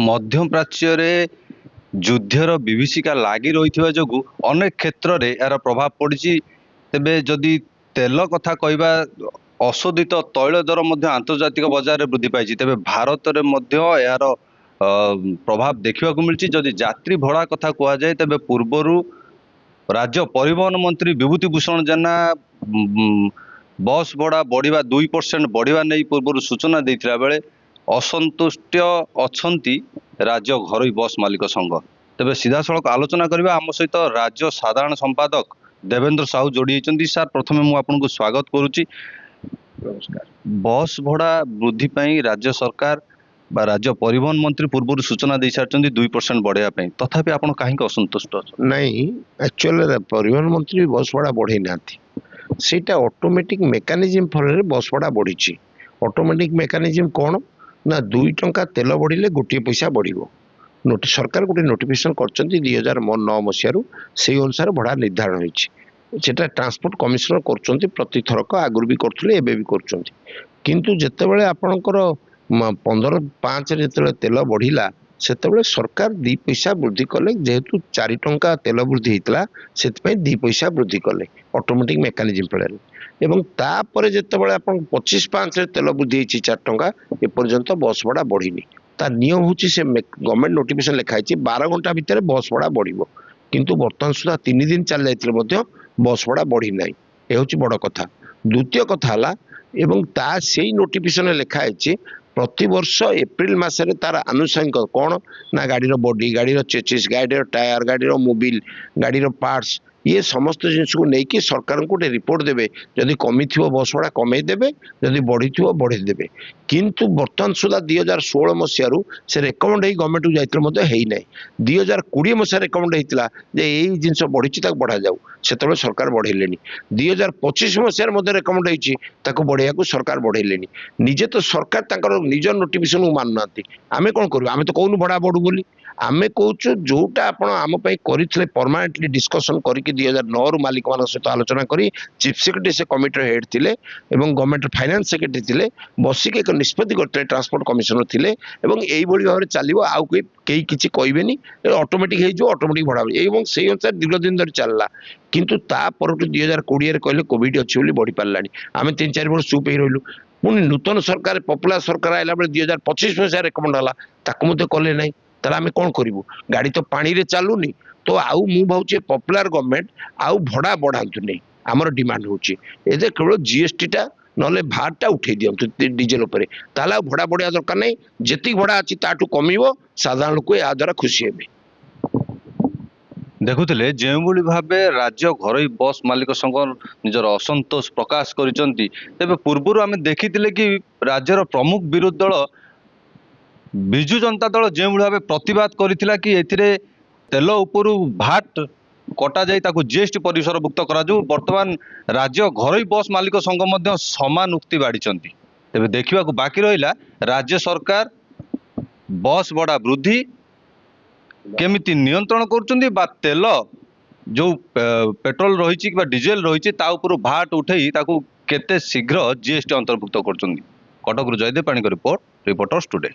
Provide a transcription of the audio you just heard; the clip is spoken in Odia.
ମଧ୍ୟପ୍ରାଚ୍ୟରେ ଯୁଦ୍ଧର ବିଭୀଷିକା ଲାଗି ରହିଥିବା ଯୋଗୁଁ ଅନେକ କ୍ଷେତ୍ରରେ ଏହାର ପ୍ରଭାବ ପଡ଼ିଛି। ତେବେ ଯଦି ତେଲ କଥା କହିବା, ଅଶୋଧିତ ତୈଳ ଦର ମଧ୍ୟ ଆନ୍ତର୍ଜାତିକ ବଜାରରେ ବୃଦ୍ଧି ପାଇଛି। ତେବେ ଭାରତରେ ମଧ୍ୟ ଏହାର ପ୍ରଭାବ ଦେଖିବାକୁ ମିଳିଛି। ଯଦି ଯାତ୍ରୀ ଭଡ଼ା କଥା କୁହାଯାଏ, ତେବେ ପୂର୍ବରୁ ରାଜ୍ୟ ପରିବହନ ମନ୍ତ୍ରୀ ବିଭୂତି ଭୂଷଣ ଜେନା ବସ୍ ଭଡ଼ା ବଢ଼ିବା 2% ବଢ଼ିବା ନେଇ ପୂର୍ବରୁ ସୂଚନା ଦେଇଥିଲା ବେଳେ ଅସନ୍ତୁଷ୍ଟ ଅଛନ୍ତି ରାଜ୍ୟ ଘରୋଇ ବସ୍ ମାଲିକ ସଂଘ। ତେବେ ସିଧାସଳଖ ଆଲୋଚନା କରିବା, ଆମ ସହିତ ରାଜ୍ୟ ସାଧାରଣ ସମ୍ପାଦକ ଦେବେନ୍ଦ୍ର ସାହୁ ଯୋଡ଼ି ହୋଇଛନ୍ତି। ସାର୍, ପ୍ରଥମେ ମୁଁ ଆପଣଙ୍କୁ ସ୍ୱାଗତ କରୁଛି। ନମସ୍କାର। ବସ୍ ଭଡ଼ା ବୃଦ୍ଧି ପାଇଁ ରାଜ୍ୟ ସରକାର ବା ରାଜ୍ୟ ପରିବହନ ମନ୍ତ୍ରୀ ପୂର୍ବରୁ ସୂଚନା ଦେଇ ସାରିଛନ୍ତି 2% ବଢ଼ାଇବା ପାଇଁ। ତଥାପି ଆପଣ କାହିଁକି ଅସନ୍ତୁଷ୍ଟ ଅଛନ୍ତି? ନାଇଁ, ଆକ୍ଚୁଆଲି ପରିବହନ ମନ୍ତ୍ରୀ ବସ୍ ଭଡ଼ା ବଢ଼େଇ ନାହାନ୍ତି। ସେଇଟା ଅଟୋମେଟିକ ମେକାନିଜିମ୍ ଫଳରେ ବସ୍ ଭଡ଼ା ବଢ଼ିଛି। ଅଟୋମେଟିକ ମେକାନିଜିମ୍ କ'ଣ ନା, 2 ଟଙ୍କା ତେଲ ବଢ଼ିଲେ 1 ପଇସା ବଢ଼ିବ। ସରକାର ଗୋଟେ ନୋଟିଫିକେସନ୍ କରିଛନ୍ତି 2009 ମସିହାରୁ, ସେଇ ଅନୁସାରେ ଭଡ଼ା ନିର୍ଦ୍ଧାରଣ ହୋଇଛି। ସେଟା ଟ୍ରାନ୍ସପୋର୍ଟ କମିଶନର କରୁଛନ୍ତି ପ୍ରତିଥରକ, ଆଗରୁ ବି କରୁଥିଲେ, ଏବେ ବି କରୁଛନ୍ତି। କିନ୍ତୁ ଯେତେବେଳେ ଆପଣଙ୍କର 15/5 ଯେତେବେଳେ ତେଲ ବଢ଼ିଲା, ସେତେବେଳେ ସରକାର 2 ପଇସା ବୃଦ୍ଧି କଲେ। ଯେହେତୁ 4 ଟଙ୍କା ତେଲ ବୃଦ୍ଧି ହେଇଥିଲା, ସେଥିପାଇଁ 2 ପଇସା ବୃଦ୍ଧି କଲେ ଅଟୋମେଟିକ ମେକାନିଜିମ୍ ଫଳରେ। ଏବଂ ତାପରେ ଯେତେବେଳେ ଆପଣ 25/5 ତେଲ ବୃଦ୍ଧି ହେଇଛି 4 ଟଙ୍କା, ଏପର୍ଯ୍ୟନ୍ତ ବସ୍ ଭଡ଼ା ବଢ଼ିନି। ତା ନିୟମ ହେଉଛି, ସେ ଗଭର୍ଣ୍ଣମେଣ୍ଟ ନୋଟିଫିକେସନ୍ ଲେଖା ହେଇଛି 12 ଘଣ୍ଟା ଭିତରେ ବସ୍ ଭଡ଼ା ବଢ଼ିବ। କିନ୍ତୁ ବର୍ତ୍ତମାନ ସୁଦ୍ଧା 3 ଦିନ ଚାଲି ଯାଇଥିଲେ ମଧ୍ୟ ବସ୍ ଭଡ଼ା ବଢ଼ି ନାହିଁ। ଏ ହେଉଛି ବଡ଼ କଥା। ଦ୍ୱିତୀୟ କଥା ହେଲା, ଏବଂ ସେଇ ନୋଟିଫିକେସନରେ ଲେଖା ହେଇଛି ପ୍ରତିବର୍ଷ ଏପ୍ରିଲ ମାସରେ ତାର ଆନୁଷଙ୍ଗିକ କ'ଣ ନା, ଗାଡ଼ିର ବଡି, ଗାଡ଼ିର ଚେସିସ୍, ଗାଡ଼ିର ଟାୟାର, ଗାଡ଼ିର ମୋବିଲ, ଗାଡ଼ିର ପାର୍ଟସ, ଇଏ ସମସ୍ତ ଜିନିଷକୁ ନେଇକି ସରକାରଙ୍କୁ ଗୋଟେ ରିପୋର୍ଟ ଦେବେ। ଯଦି କମିଥିବ ବସ୍ ଭଡ଼ା କମେଇ ଦେବେ, ଯଦି ବଢ଼ିଥିବ ବଢ଼େଇ ଦେବେ। କିନ୍ତୁ ବର୍ତ୍ତମାନ ସୁଦ୍ଧା 2016 ମସିହାରୁ ସେ ରେକମେଣ୍ଡ ହେଇ ଗଭର୍ଣ୍ଣମେଣ୍ଟକୁ ଯାଇଥିଲେ ମଧ୍ୟ ହେଇନାହିଁ। 2020 ମସିହାରେ ରେକମେଣ୍ଡ ହେଇଥିଲା ଯେ ଏଇ ଜିନିଷ ବଢ଼ିଛି, ତାକୁ ବଢ଼ାଯାଉ, ସେତେବେଳେ ସରକାର ବଢ଼େଇଲେନି। 2025 ମସିହାରେ ମଧ୍ୟ ରେକମେଣ୍ଡ ହେଇଛି, ତାକୁ ବଢ଼େଇବାକୁ ସରକାର ବଢ଼େଇଲେନି। ନିଜେ ତ ସରକାର ତାଙ୍କର ନିଜ ନୋଟିଫିକେସନକୁ ମାନୁନାହାନ୍ତି। ଆମେ କ'ଣ କରିବୁ? ଆମେ ତ କହୁନୁ ଭଡ଼ା ବଢ଼ୁ ବୋଲି। ଆମେ କହୁଛୁ ଯୋଉଟା ଆପଣ ଆମ ପାଇଁ କରିଥିଲେ, ପରମାନେଣ୍ଟଲି ଡିସ୍କସନ୍ କରିକି 2009ରୁ ମାଲିକମାନଙ୍କ ସହିତ ଆଲୋଚନା କରି, ଚିଫ୍ ସେକ୍ରେଟାରୀ ସେ କମିଟିର ହେଡ୍ ଥିଲେ ଏବଂ ଗଭର୍ଣ୍ଣମେଣ୍ଟ ଫାଇନାନ୍ସ ସେକ୍ରେଟାରୀ ଥିଲେ, ବସିକି ଏକ ନିଷ୍ପତ୍ତି କରିଥିଲେ, ଟ୍ରାନ୍ସପୋର୍ଟ କମିଶନର ଥିଲେ। ଏବଂ ଏଇଭଳି ଭାବରେ ଚାଲିବ, ଆଉ କେହି କିଛି କହିବେନି, ଅଟୋମେଟିକ ହେଇଯିବ, ଅଟୋମେଟିକ ଭଡ଼ା ହେବ। ଏବଂ ସେଇ ଅନୁସାରେ ଦୀର୍ଘ ଦିନ ଧରି ଚାଲିଲା। କିନ୍ତୁ ତା ପରଠୁ 2020ରେ କହିଲେ କୋଭିଡ ଅଛି ବୋଲି ବଢ଼ି ପାରିଲାନି। ଆମେ 3-4 ବର୍ଷ ଚୁପ୍ ହେଇ ରହିଲୁ। ପୁଣି ନୂତନ ସରକାର, ପପୁଲାର ସରକାର ଆଇଲା ବେଳେ 2025 ମସିହା ରେକମେଣ୍ଡ ହେଲା, ତାକୁ ମଧ୍ୟ କଲେ ନାହିଁ। ତାହେଲେ ଆମେ କ'ଣ କରିବୁ? ଗାଡ଼ି ତ ପାଣିରେ ଚାଲୁନି। ତ ଆଉ ମୁଁ ଭାବୁଛି ପପୁଲାର ଗଭର୍ଣ୍ଣମେଣ୍ଟ ଆଉ ଭଡ଼ା ବଢ଼ାନ୍ତୁନି। ଆମର ଡିମାଣ୍ଡ ହେଉଛି ଏବେ କେବଳ GSTଟା ନହେଲେ ଭାଟଟା ଉଠେଇ ଦିଅନ୍ତୁ ଡିଜେଲ ଉପରେ। ତାହେଲେ ଆଉ ଭଡ଼ା ବଢ଼ିବା ଦରକାର ନାହିଁ। ଯେତିକି ଭଡ଼ା ଅଛି ତାଠୁ କମିବ, ସାଧାରଣ ଲୋକ ଏହା ଦ୍ୱାରା ଖୁସି ହେବେ। ଦେଖୁଥିଲେ ଯେଉଁଭଳି ଭାବେ ରାଜ୍ୟ ଘରୋଇ ବସ୍ ମାଲିକ ସଂଘ ନିଜର ଅସନ୍ତୋଷ ପ୍ରକାଶ କରିଛନ୍ତି। ତେବେ ପୂର୍ବରୁ ଆମେ ଦେଖିଥିଲେ କି ରାଜ୍ୟର ପ୍ରମୁଖ ବିରୋଧୀ ଦଳ ବିଜୁ ଜନତା ଦଳ ଯେଉଁଭଳି ଭାବେ ପ୍ରତିବାଦ କରିଥିଲା କି ଏଥିରେ ତେଲ ଉପରୁ ଭାଟ କଟାଯାଇ ତାକୁ GST ପରିସରଭୁକ୍ତ କରାଯାଉ, ବର୍ତ୍ତମାନ ରାଜ୍ୟ ଘରୋଇ ବସ୍ ମାଲିକ ସଂଘ ମଧ୍ୟ ସମାନ ଉକ୍ତି ବାଢ଼ିଛନ୍ତି। ତେବେ ଦେଖିବାକୁ ବାକି ରହିଲା ରାଜ୍ୟ ସରକାର ବସ୍ ଭଡ଼ା ବୃଦ୍ଧି କେମିତି ନିୟନ୍ତ୍ରଣ କରୁଛନ୍ତି, ବା ତେଲ ଯୋଉ ପେଟ୍ରୋଲ ରହିଛି କିମ୍ବା ଡିଜେଲ ରହିଛି ତା ଉପରୁ ଭାଟ ଉଠେଇ ତାକୁ କେତେ ଶୀଘ୍ର GST ଅନ୍ତର୍ଭୁକ୍ତ କରୁଛନ୍ତି। କଟକରୁ ଜୟଦେବ ପାଣିଙ୍କ ରିପୋର୍ଟ, ରିପୋର୍ଟର୍ସ ଟୁଡେ।